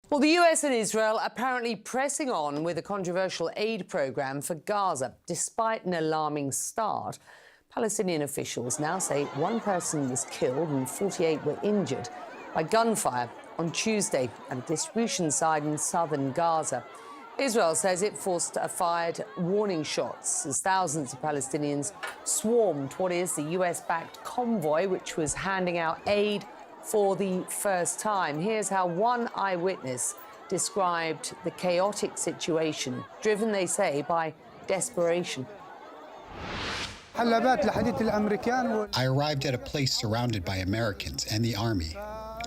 Well, the US and Israel apparently pressing on with a controversial aid programme for Gaza. Despite an alarming start, Palestinian officials now say one person was killed and 48 were injured by gunfire on Tuesday at a distribution site in southern Gaza. Israel says it fired warning shots as thousands of Palestinians swarmed what is the US-backed convoy, which was handing out aid for the first time. Here's how one eyewitness described the chaotic situation, driven, they say, by desperation. I arrived at a place surrounded by Americans and the army.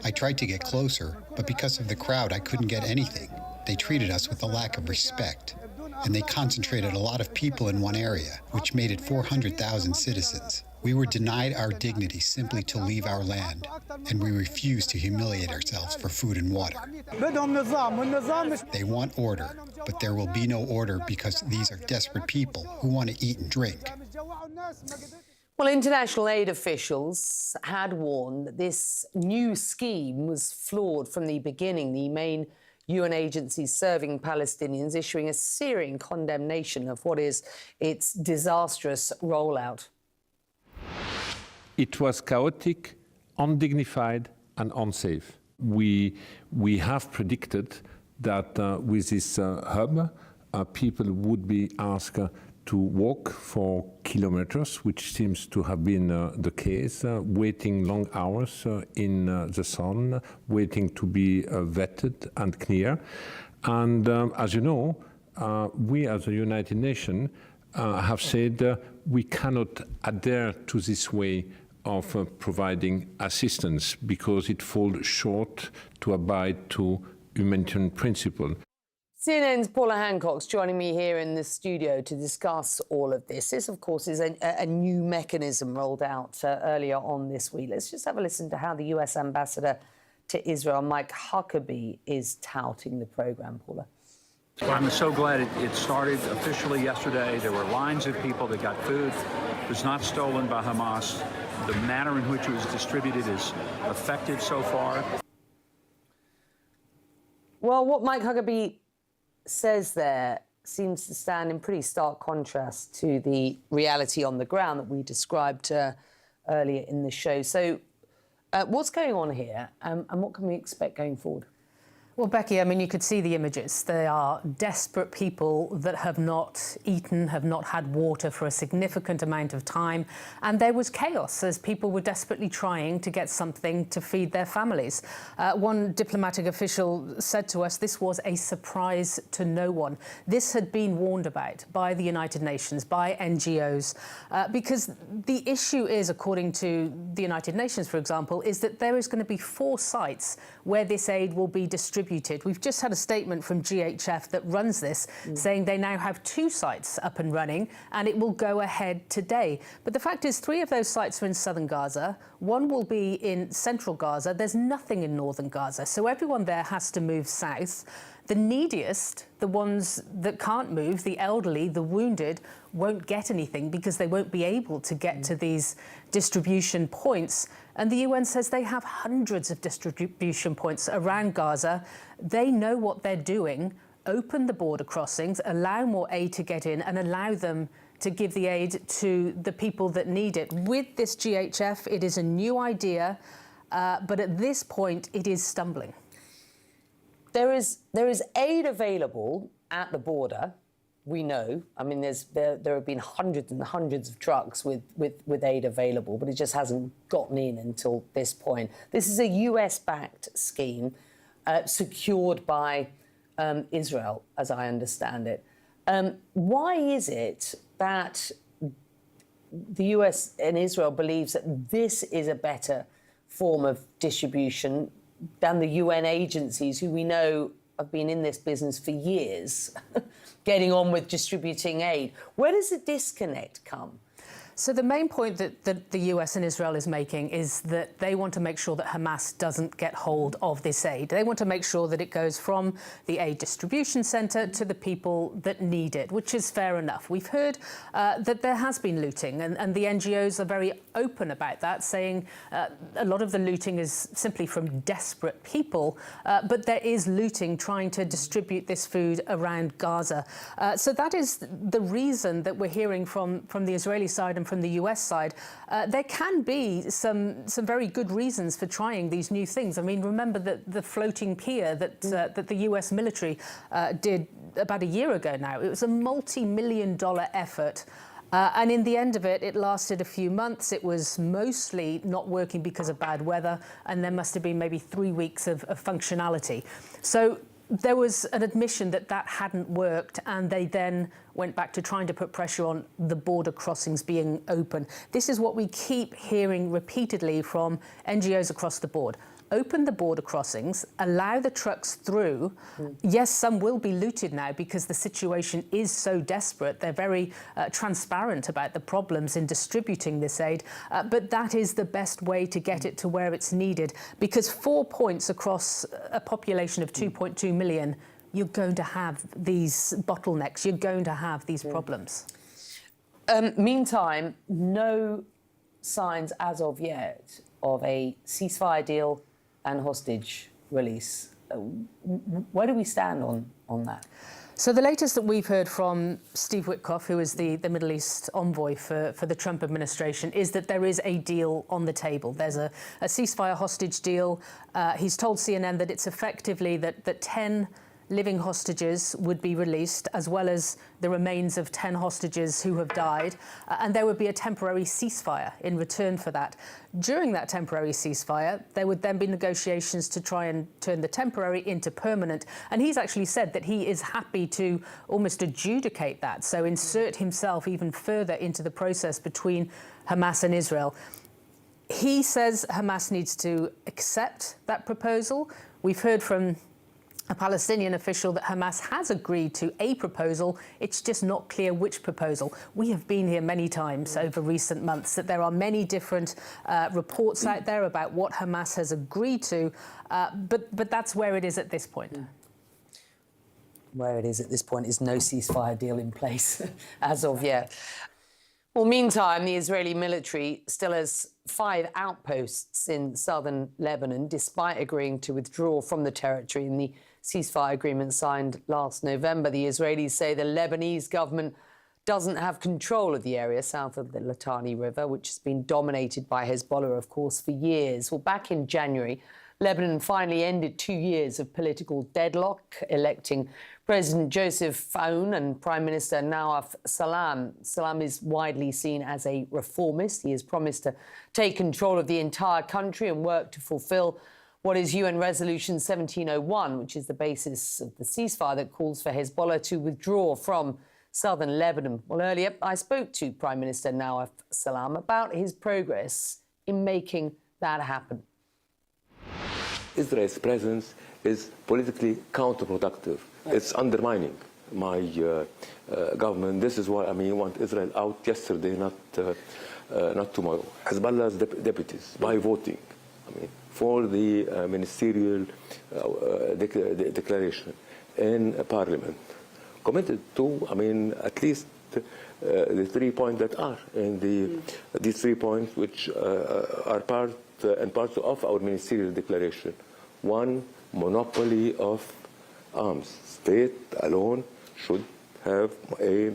I tried to get closer, but because of the crowd, I couldn't get anything. They treated us with a lack of respect, and they concentrated a lot of people in one area, which made it 400,000 citizens. We were denied our dignity simply to leave our land, and we refused to humiliate ourselves for food and water. They want order, but there will be no order because these are desperate people who want to eat and drink. Well, international aid officials had warned that this new scheme was flawed from the beginning. The main UN agencies serving Palestinians issuing a searing condemnation of what is its disastrous rollout. It was chaotic, undignified and unsafe. We have predicted that with this hub, people would be asked to walk for kilometers, which seems to have been the case, waiting long hours in the sun, waiting to be vetted and clear. And as you know, we as a United Nations have said we cannot adhere to this way of providing assistance because it falls short to abide to humanitarian principle. CNN's Paula Hancock's joining me here in the studio to discuss all of this. This, of course, is a new mechanism rolled out earlier on this week. Let's just have a listen to how the US ambassador to Israel, Mike Huckabee, is touting the programme, Paula. I'm so glad it started officially yesterday. There were lines of people that got food. It was not stolen by Hamas. The manner in which it was distributed is effective so far. Well, what Mike Huckabee says there seems to stand in pretty stark contrast to the reality on the ground that we described earlier in the show. So what's going on here and what can we expect going forward? Well, Becky, I mean, you could see the images. They are desperate people that have not eaten, have not had water for a significant amount of time. And there was chaos as people were desperately trying to get something to feed their families. One diplomatic official said to us this was a surprise to no one. This had been warned about by the United Nations, by NGOs, because the issue is, according to the United Nations, for example, is that there is going to be 4 sites where this aid will be distributed. We've just had a statement from GHF that runs this, saying they now have 2 sites up and running and it will go ahead today. But the fact is 3 of those sites are in southern Gaza. 1 will be in central Gaza. There's nothing in northern Gaza. So everyone there has to move south. The neediest, the ones that can't move, the elderly, the wounded, won't get anything because they won't be able to get to these distribution points. And the UN says they have hundreds of distribution points around Gaza. They know what they're doing. Open the border crossings, allow more aid to get in and allow them to give the aid to the people that need it. With this GHF, it is a new idea, but at this point, it is stumbling. There is aid available at the border, we know. I mean, there have been hundreds and hundreds of trucks with aid available, but it just hasn't gotten in until this point. This is a US-backed scheme secured by Israel, as I understand it. Why is it that the US and Israel believes that this is a better form of distribution than the UN agencies, who we know have been in this business for years, getting on with distributing aid? Where does the disconnect come? So the main point that the US and Israel is making is that they want to make sure that Hamas doesn't get hold of this aid. They want to make sure that it goes from the aid distribution centre to the people that need it, which is fair enough. We've heard that there has been looting, and the NGOs are very open about that, saying a lot of the looting is simply from desperate people, but there is looting trying to distribute this food around Gaza. So that is the reason that we're hearing from the Israeli side and from the US side. There can be some very good reasons for trying these new things. I mean, remember that the floating pier that the US military did about a year ago now. It was a multi-million-dollar effort. And in the end of it, it lasted a few months. It was mostly not working because of bad weather, and there must have been maybe 3 weeks of functionality. So there was an admission that that hadn't worked, and they then went back to trying to put pressure on the border crossings being open. This is what we keep hearing repeatedly from NGOs across the board. Open the border crossings, allow the trucks through. Yes, some will be looted now because the situation is so desperate. They're very transparent about the problems in distributing this aid, but that is the best way to get it to where it's needed, because 4 points across a population of 2.2 million, you're going to have these bottlenecks, you're going to have these problems. Meantime, no signs as of yet of a ceasefire deal and hostage release. Where do we stand on that? So the latest that we've heard from Steve Witkoff, who is the Middle East envoy for the Trump administration, is that there is a deal on the table. There's a ceasefire hostage deal. He's told CNN that it's effectively that 10 living hostages would be released, as well as the remains of 10 hostages who have died, and there would be a temporary ceasefire in return for that. During that temporary ceasefire, there would then be negotiations to try and turn the temporary into permanent, and he's actually said that he is happy to almost adjudicate that, so insert himself even further into the process between Hamas and Israel. He says Hamas needs to accept that proposal. We've heard from a Palestinian official that Hamas has agreed to a proposal. It's just not clear which proposal. We have been here many times over recent months that there are many different reports out there about what Hamas has agreed to, but that's where it is at this point. Where it is at this point is no ceasefire deal in place as of yet. Well, meantime, the Israeli military still has 5 outposts in southern Lebanon, despite agreeing to withdraw from the territory in the ceasefire agreement signed last November. The Israelis say the Lebanese government doesn't have control of the area south of the Litani River, which has been dominated by Hezbollah, of course, for years. Well, back in January, Lebanon finally ended 2 years of political deadlock, electing President Joseph Aoun and Prime Minister Nawaf Salam. Salam is widely seen as a reformist. He has promised to take control of the entire country and work to fulfill what is UN Resolution 1701, which is the basis of the ceasefire that calls for Hezbollah to withdraw from southern Lebanon. Well, earlier, I spoke to Prime Minister Nawaf Salam about his progress in making that happen. Israel's presence is politically counterproductive. It's undermining my government. This is why I want Israel out yesterday, not tomorrow. Hezbollah's deputies, by voting, for the ministerial declaration in Parliament, committed to, at least the 3 points that are in these 3 points, which are part and parcel of our ministerial declaration. 1, monopoly of arms. State alone should have a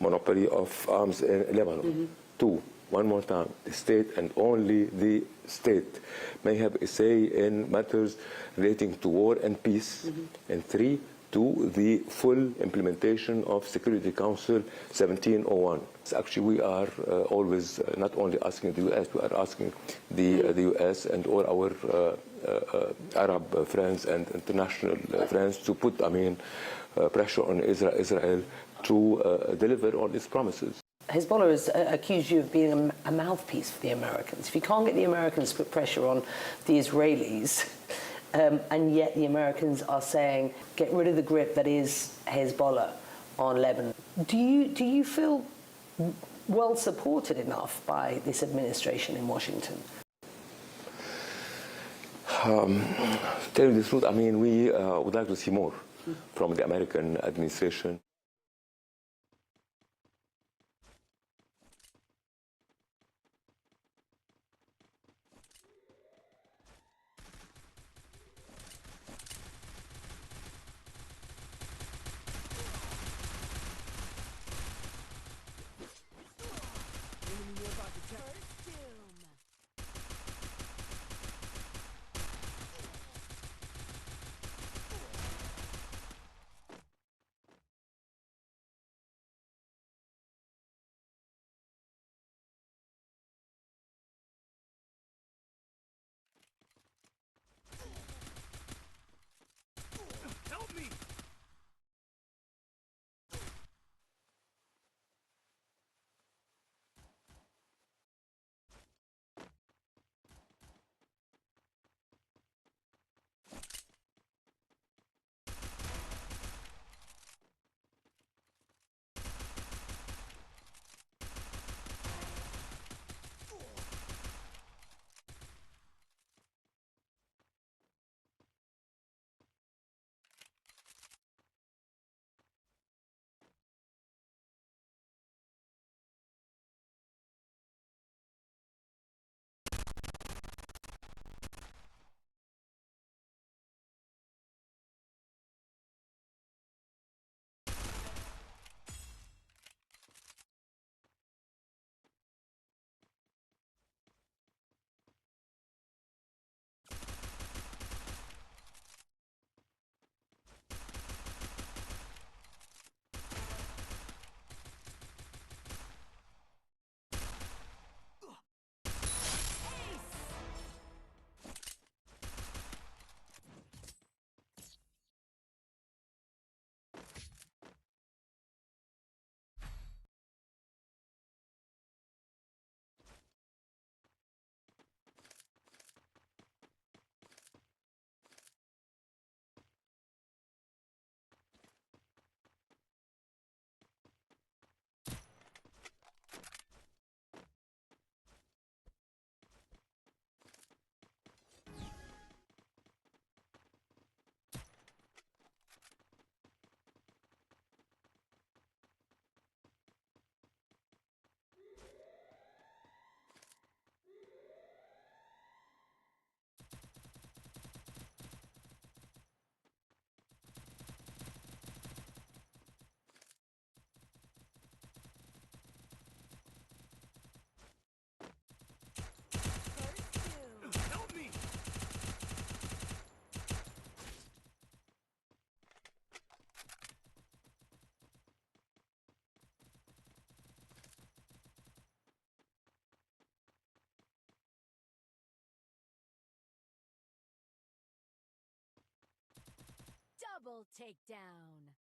monopoly of arms in Lebanon. 2, one more time, the state and only the state may have a say in matters relating to war and peace. And 3, to the full implementation of Security Council 1701. Actually, we are always not only asking the U.S., we are asking the U.S. and all our Arab friends and international friends to put, pressure on Israel to deliver on its promises. Hezbollah has accused you of being a mouthpiece for the Americans. If you can't get the Americans to put pressure on the Israelis, and yet the Americans are saying, get rid of the grip that is Hezbollah on Lebanon. Do you feel well supported enough by this administration in Washington? Tell you the truth, I mean, we would like to see more from the American administration. Double takedown.